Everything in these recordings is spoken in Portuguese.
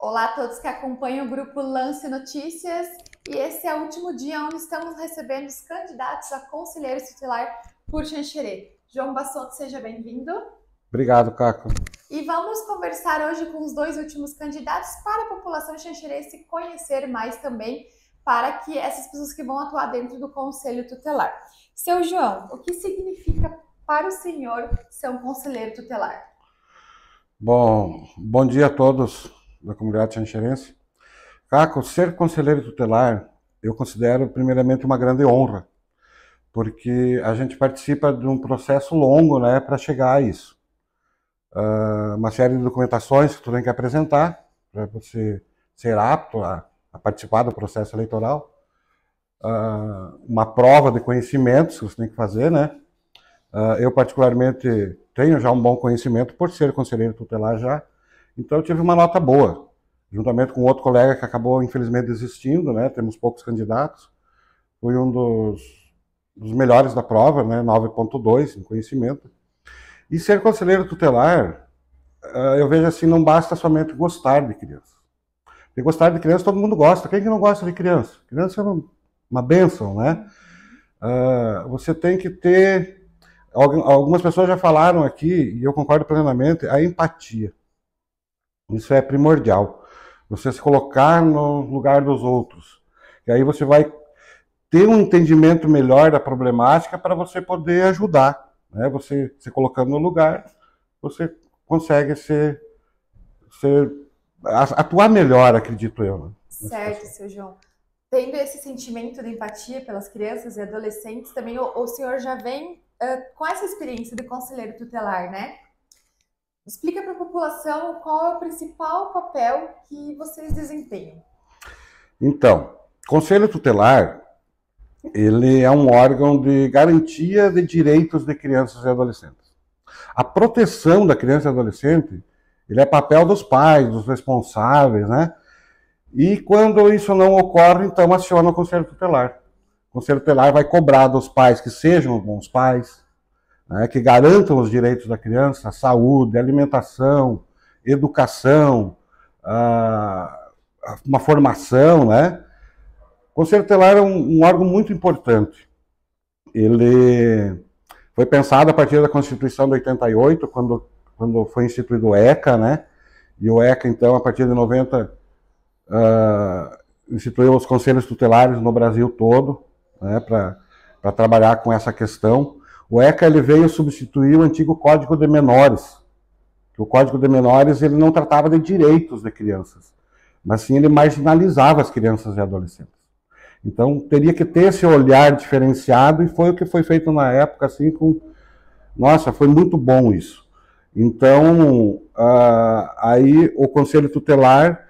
Olá a todos que acompanham o grupo Lance Notícias, e esse é o último dia onde estamos recebendo os candidatos a conselheiro tutelar por Xanxerê. João Bassotto, seja bem-vindo. Obrigado, Caco. E vamos conversar hoje com os dois últimos candidatos para a população de Xanxerê se conhecer mais também, para que essas pessoas que vão atuar dentro do Conselho Tutelar. Seu João, o que significa para o senhor ser um conselheiro tutelar? Bom dia a todos da comunidade xanxerense. Caco, ser conselheiro tutelar eu considero primeiramente uma grande honra, porque a gente participa de um processo longo, né, para chegar a isso. Uma série de documentações que tu tem que apresentar para você ser apto a participar do processo eleitoral. Uma prova de conhecimentos que você tem que fazer, né? Eu particularmente tenho já um bom conhecimento por ser conselheiro tutelar já, então eu tive uma nota boa, juntamente com outro colega que acabou infelizmente desistindo, né? Temos poucos candidatos. Fui um dos melhores da prova, né? 9,2 em conhecimento. E ser conselheiro tutelar, eu vejo assim, não basta somente gostar de criança. Porque gostar de criança todo mundo gosta. Quem que não gosta de criança? Criança é uma bênção, né? Você tem que ter... Algumas pessoas já falaram aqui, e eu concordo plenamente, a empatia. Isso é primordial. Você se colocar no lugar dos outros. E aí você vai ter um entendimento melhor da problemática para você poder ajudar. Né? Você se colocando no lugar, você consegue atuar melhor, acredito eu. Né? Certo, seu João. Tendo esse sentimento de empatia pelas crianças e adolescentes, também o senhor já vem com essa experiência de conselheiro tutelar, né? Explica para a população qual é o principal papel que vocês desempenham. Então, Conselho Tutelar, ele é um órgão de garantia de direitos de crianças e adolescentes. A proteção da criança e adolescente, ele é papel dos pais, dos responsáveis, né? E quando isso não ocorre, então aciona o Conselho Tutelar. O Conselho Tutelar vai cobrar dos pais que sejam bons pais, né, que garantam os direitos da criança, a saúde, a alimentação, educação, uma formação, né? O Conselho Tutelar é um órgão muito importante. Ele foi pensado a partir da Constituição de 88, quando foi instituído o ECA, né? E o ECA, então, a partir de 90, instituiu os conselhos tutelares no Brasil todo, né, para trabalhar com essa questão. O ECA ele veio substituir o antigo Código de Menores. O Código de Menores ele não tratava de direitos de crianças, mas sim ele marginalizava as crianças e adolescentes. Então teria que ter esse olhar diferenciado e foi o que foi feito na época, assim, nossa, foi muito bom isso. Então, aí o Conselho Tutelar,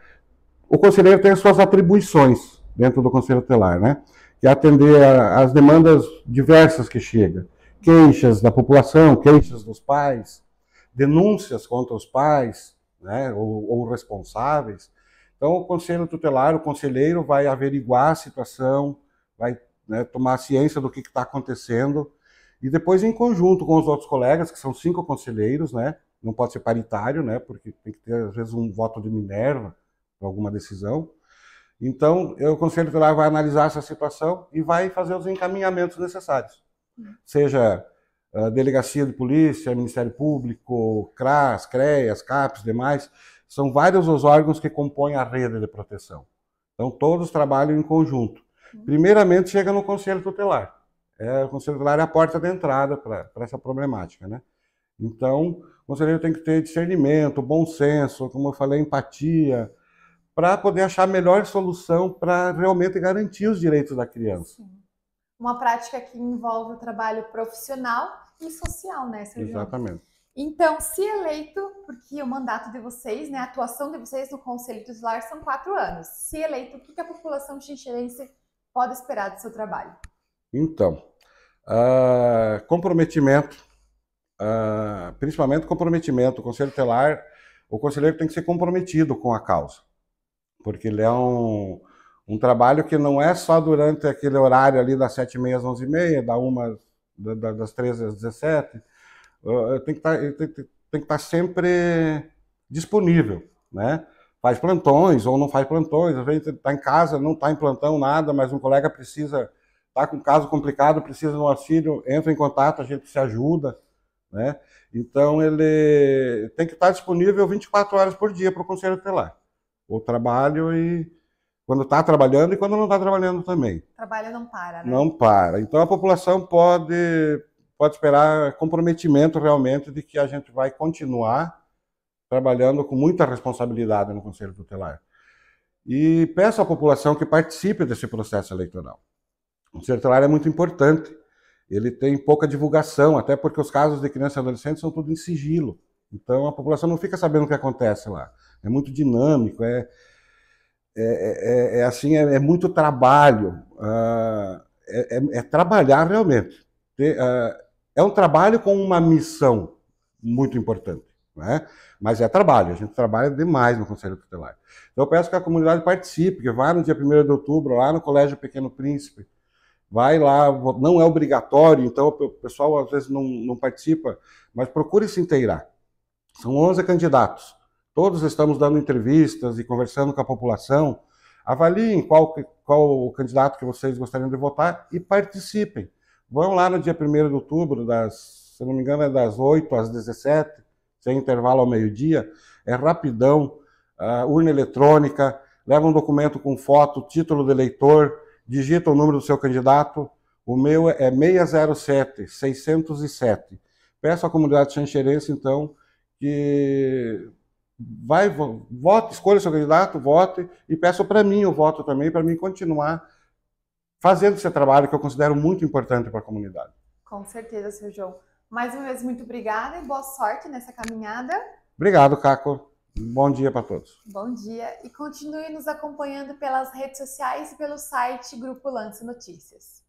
o conselheiro tem as suas atribuições dentro do Conselho Tutelar, né? Que é atender às demandas diversas que chegam. Queixas da população, queixas dos pais, denúncias contra os pais, né, ou responsáveis. Então, o Conselho Tutelar, o conselheiro vai averiguar a situação, vai, né, tomar ciência do que está acontecendo, e depois, em conjunto com os outros colegas, que são 5 conselheiros, né, não pode ser paritário, né, porque tem que ter, às vezes, um voto de Minerva para alguma decisão. Então, o Conselho Tutelar vai analisar essa situação e vai fazer os encaminhamentos necessários. Seja Delegacia de Polícia, Ministério Público, CRAS, CREAS, CAPES, demais. São vários os órgãos que compõem a rede de proteção. Então, todos trabalham em conjunto. Primeiramente, chega no Conselho Tutelar. O Conselho Tutelar é a porta de entrada para essa problemática, né? Então, o conselheiro tem que ter discernimento, bom senso, como eu falei, empatia, para poder achar a melhor solução para realmente garantir os direitos da criança. Sim. Uma prática que envolve o trabalho profissional e social, né, seu João? Exatamente. Então, se eleito, porque o mandato de vocês, né, a atuação de vocês no Conselho Tutelar são 4 anos. Se eleito, o que a população xanxerense pode esperar do seu trabalho? Então, comprometimento, principalmente comprometimento. O Conselho Tutelar, o conselheiro tem que ser comprometido com a causa, porque ele é um trabalho que não é só durante aquele horário ali das 7h30 às 11h30, das 13 às 17h. Tem que estar sempre disponível, né? faz plantões ou não faz plantões, às vezes está em casa, não está em plantão, nada, mas um colega precisa, está com um caso complicado, precisa de um auxílio, entra em contato, a gente se ajuda, né? Então ele tem que estar disponível 24 horas por dia para o conselho tutelar. O trabalho e quando está trabalhando e quando não está trabalhando também. Trabalho não para, né? Não para. Então a população pode esperar comprometimento realmente de que a gente vai continuar trabalhando com muita responsabilidade no Conselho Tutelar. E peço à população que participe desse processo eleitoral. O Conselho Tutelar é muito importante. Ele tem pouca divulgação, até porque os casos de crianças e adolescentes são tudo em sigilo. Então a população não fica sabendo o que acontece lá. É muito dinâmico, assim, é muito trabalho. É trabalhar realmente. É um trabalho com uma missão muito importante, né? Mas é trabalho, a gente trabalha demais no Conselho Tutelar. Então eu peço que a comunidade participe, que vá no dia 1º de outubro, lá no Colégio Pequeno Príncipe, vai lá, não é obrigatório, então o pessoal às vezes não participa, mas procure se inteirar. São 11 candidatos, todos estamos dando entrevistas e conversando com a população. Avaliem qual o candidato que vocês gostariam de votar e participem. Vão lá no dia 1º de outubro, se não me engano é das 8 às 17, sem intervalo ao meio-dia, é rapidão, urna eletrônica, leva um documento com foto, título de eleitor, digita o número do seu candidato, o meu é 607. Peço à comunidade xanxerense, então, que vote, escolha o seu candidato, vote, e peço para mim o voto também, para mim continuar fazendo esse trabalho que eu considero muito importante para a comunidade. Com certeza, seu João. Mais uma vez, muito obrigada e boa sorte nessa caminhada. Obrigado, Caco. Bom dia para todos. Bom dia e continue nos acompanhando pelas redes sociais e pelo site Grupo Lance Notícias.